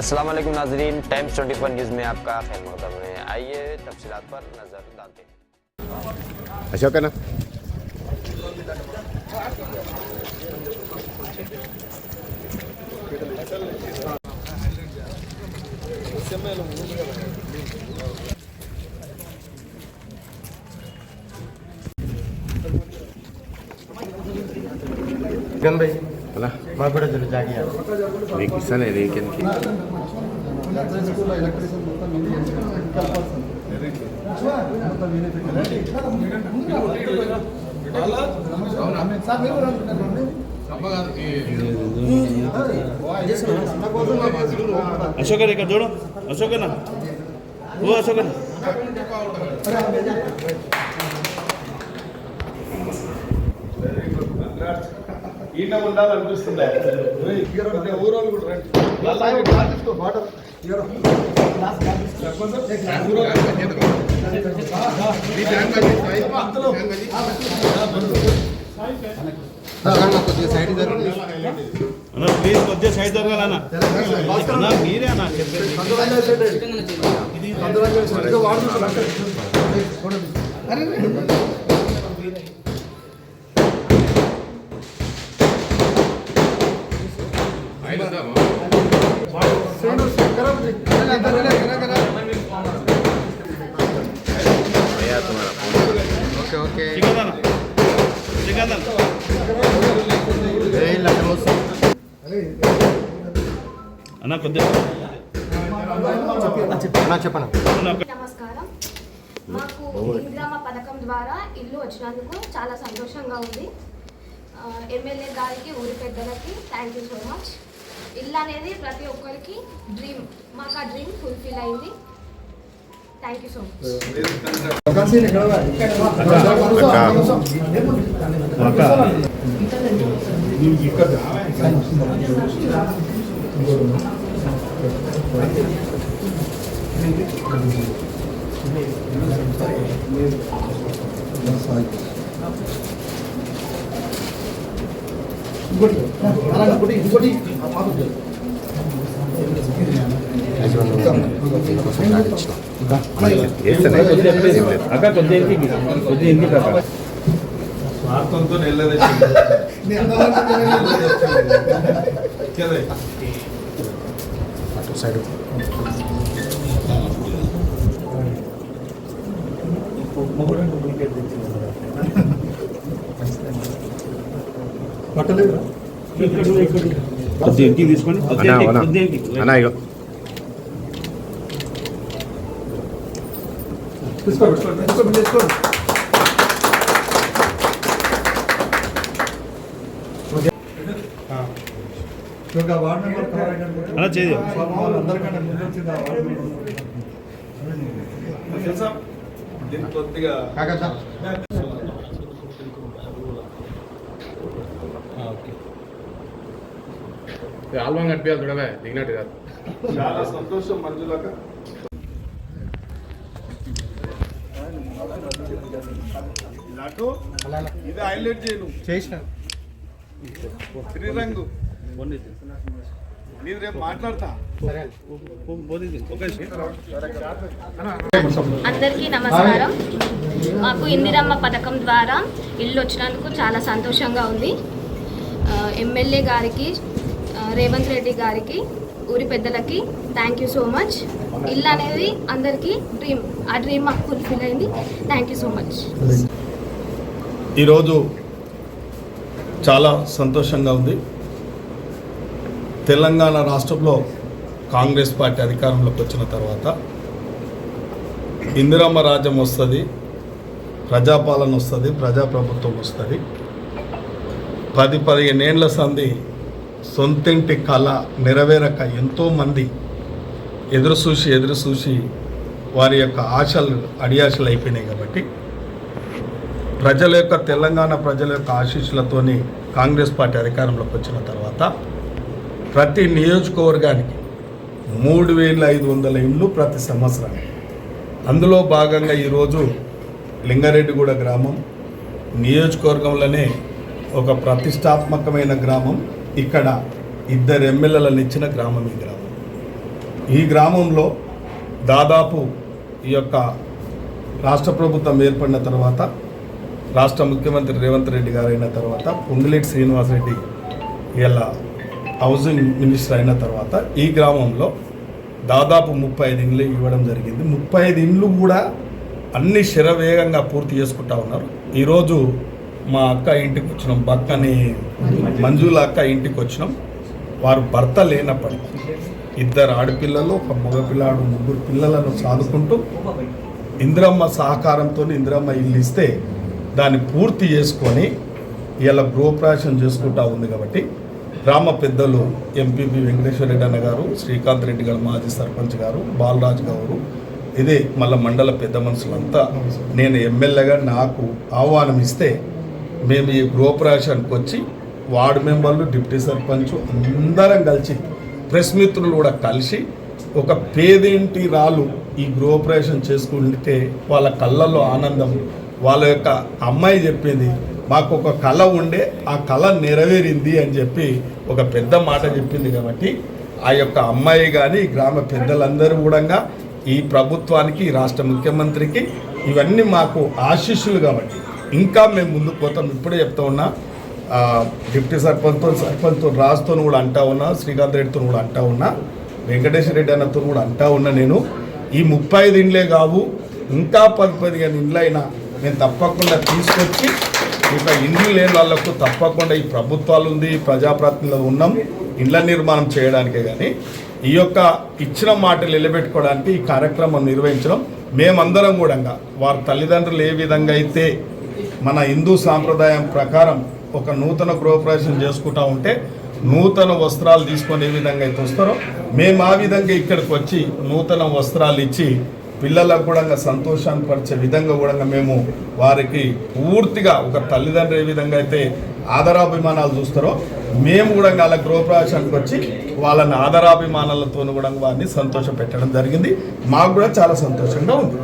अस्सलाम वालेकुम नाज़रीन, टाइम्स 24 न्यूज़ में आपका खैर मक़दम है। आइए तफसीलात पर नज़र डालते हैं। अशोकना भाई అలా మాకు కూడా తెలుసు జాగియా నీకు ఇస్తానే నీకెందుకు अशोक ఇక్కడ చూడు అశోకన్న ఓ అశోకన్న ఈయన ఉండాలనిపిస్తుంది ఊరోళ్ళు కూడా అన్న ప్లీజ్ కొద్దిగా సైడ్ దొరకాలన్నా అన్న మీరే అన్న ఓకే అన్న కొద్దిగా చెప్పనా నమస్కారం. మాకు ఇందిరమ్మ పథకం ద్వారా ఇల్లు వచ్చినందుకు చాలా సంతోషంగా ఉంది. ఎమ్మెల్యే గారికి ఊరి పెద్దలకి థ్యాంక్ యూ సో మచ్. ఇల్లు అనేది ప్రతి ఒక్కరికి డ్రీమ్. మాకు ఆ డ్రీమ్ ఫుల్ఫిల్ అయింది. థ్యాంక్ యూ సో అక్క కొద్దిగా స్వార్థంతో వెళ్ళదే అటు సైడ్ కొద్దిగా ఇంటికి తీసుకోండి అన్నా ఇగో అలా చేయదు కొద్దిగా ఆల్బమ్ కనిపించాలి చూడవే దిగినట్టు కాదు చాలా సంతోషం మంజులక. ఇది హైలైట్ చేయను చేసిన శ్రీరంగు మీరు రేపు మాట్లాడతా. అందరికీ నమస్కారం. మాకు ఇందిరమ్మ పథకం ద్వారా ఇల్లు వచ్చినందుకు చాలా సంతోషంగా ఉంది. ఎమ్మెల్యే గారికి, రేవంత్ రెడ్డి గారికి, ఊరి పెద్దలకి థ్యాంక్ యూ సో మచ్. ఇల్లు అనేది అందరికీ డ్రీమ్. ఆ డ్రీమ్ మాకు ఫుల్ఫిల్ అయింది. Thank you so much. ఈరోజు చాలా సంతోషంగా ఉంది. తెలంగాణ రాష్ట్రంలో కాంగ్రెస్ పార్టీ అధికారంలోకి వచ్చిన తర్వాత ఇందిరమ్మ రాజ్యం వస్తుంది, ప్రజాపాలన వస్తుంది, ప్రజాప్రభుత్వం వస్తుంది. 10-15 ఏళ్ల సంధి సొంతింటి కళ నెరవేరక ఎంతోమంది ఎదురు చూసి వారి యొక్క ఆశలు అడియాశలు అయిపోయినాయి. కాబట్టి తెలంగాణ ప్రజల యొక్క ఆశీస్సులతోని కాంగ్రెస్ పార్టీ అధికారంలోకి వచ్చిన తర్వాత ప్రతి నియోజకవర్గానికి 3,500 ఇండ్లు ప్రతి సంవత్సరం. అందులో భాగంగా ఈరోజు లింగారెడ్డిగూడ గ్రామం నియోజకవర్గంలోనే ఒక ప్రతిష్టాత్మకమైన గ్రామం. ఇక్కడ 2 ఎమ్మెల్యేలను ఇచ్చిన గ్రామం ఈ గ్రామం. ఈ గ్రామంలో దాదాపు ఈ యొక్క రాష్ట్ర ప్రభుత్వం ఏర్పడిన తర్వాత రాష్ట్ర ముఖ్యమంత్రి రేవంత్ రెడ్డి గారు అయిన తర్వాత పొంగులేటి శ్రీనివాసరెడ్డి ఇలా హౌసింగ్ మినిస్టర్ అయిన తర్వాత ఈ గ్రామంలో దాదాపు 35 ఇండ్లు ఇవ్వడం జరిగింది. 35 ఇండ్లు కూడా అన్ని శరవేగంగా పూర్తి చేసుకుంటా ఉన్నారు. ఈరోజు మా అక్క ఇంటికి వచ్చినాం, బక్కని మంజుల అక్క ఇంటికి వచ్చినాం. వారు భర్త లేనప్పటికీ 2 ఆడపిల్లలు, 1 మగపిల్లాడు, 3 పిల్లలను సాదుకుంటూ ఇందిరమ్మ సహకారంతో ఇందిరమ్మ ఇల్లు ఇస్తే దాన్ని పూర్తి చేసుకొని ఇలా గృహప్రవేశం చేసుకుంటా ఉంది. కాబట్టి గ్రామ పెద్దలు ఎంపీపీ వెంకటేశ్వర రెడ్డి అన్న గారు, శ్రీకాంత్ రెడ్డి గారు మాజీ సర్పంచ్ గారు, బాలరాజు గారు, ఇదే మళ్ళీ మండల పెద్ద మనుషులంతా నేను ఎమ్మెల్యేగా నాకు ఆహ్వానం ఇస్తే మేము ఈ గృహప్రవేశానికి వచ్చి వార్డు మెంబర్లు, డిప్యూటీ సర్పంచ్ అందరం కలిసి ప్రెస్ మిత్రులు కూడా కలిసి ఒక పేదింటి రాళ్ళు ఈ గృహప్రవేశం చేసుకుంటే వాళ్ళ కళ్ళల్లో ఆనందం. వాళ్ళ యొక్క అమ్మాయి చెప్పింది మాకు ఒక కళ ఉండే, ఆ కళ నెరవేరింది అని చెప్పి ఒక పెద్ద మాట చెప్పింది. కాబట్టి ఆ యొక్క అమ్మాయి కానీ గ్రామ పెద్దలందరూ కూడా ఈ ప్రభుత్వానికి, రాష్ట్ర ముఖ్యమంత్రికి ఇవన్నీ మాకు ఆశీస్సులు. కాబట్టి ఇంకా మేము ముందుకు పోతాం. ఇప్పుడే చెప్తా ఉన్నా, డిప్యూటీ సర్పంచ్తో రాజుతో కూడా అంటా ఉన్నా, శ్రీకాంత్ రెడ్డితో కూడా అంటా ఉన్నా, వెంకటేశ్వర రెడ్డి అన్నతో కూడా అంటా ఉన్నా. నేను ఈ 35 ఇండ్లే కావు, ఇంకా 10-15 ఇండ్లైనా నేను తప్పకుండా తీసుకొచ్చి ఇక ఇండ్లు లేని వాళ్ళకు తప్పకుండా ఈ ప్రభుత్వాలు ఉంది, ప్రజాప్రతినిధులు ఉన్నాం, ఇండ్ల నిర్మాణం చేయడానికే. కానీ ఈ యొక్క ఇచ్చిన మాటలు నిలబెట్టుకోవడానికి ఈ కార్యక్రమం నిర్వహించడం, మేమందరం కూడా వారి తల్లిదండ్రులు ఏ విధంగా అయితే మన హిందూ సాంప్రదాయం ప్రకారం ఒక నూతన గృహప్రవేశం చేసుకుంటా ఉంటే నూతన వస్త్రాలు తీసుకొని ఏ విధంగా అయితే వస్తారో మేము ఆ విధంగా ఇక్కడికి వచ్చి నూతన వస్త్రాలు ఇచ్చి పిల్లలకు కూడా సంతోషాన్ని పరిచే విధంగా కూడా మేము వారికి పూర్తిగా ఒక తల్లిదండ్రులు ఏ విధంగా అయితే ఆదరాభిమానాలు చూస్తారో మేము కూడా వాళ్ళ గృహప్రవేశానికి వచ్చి వాళ్ళని ఆదరాభిమానాలతో కూడా వారిని సంతోష పెట్టడం జరిగింది. మాకు కూడా చాలా సంతోషంగా ఉంది.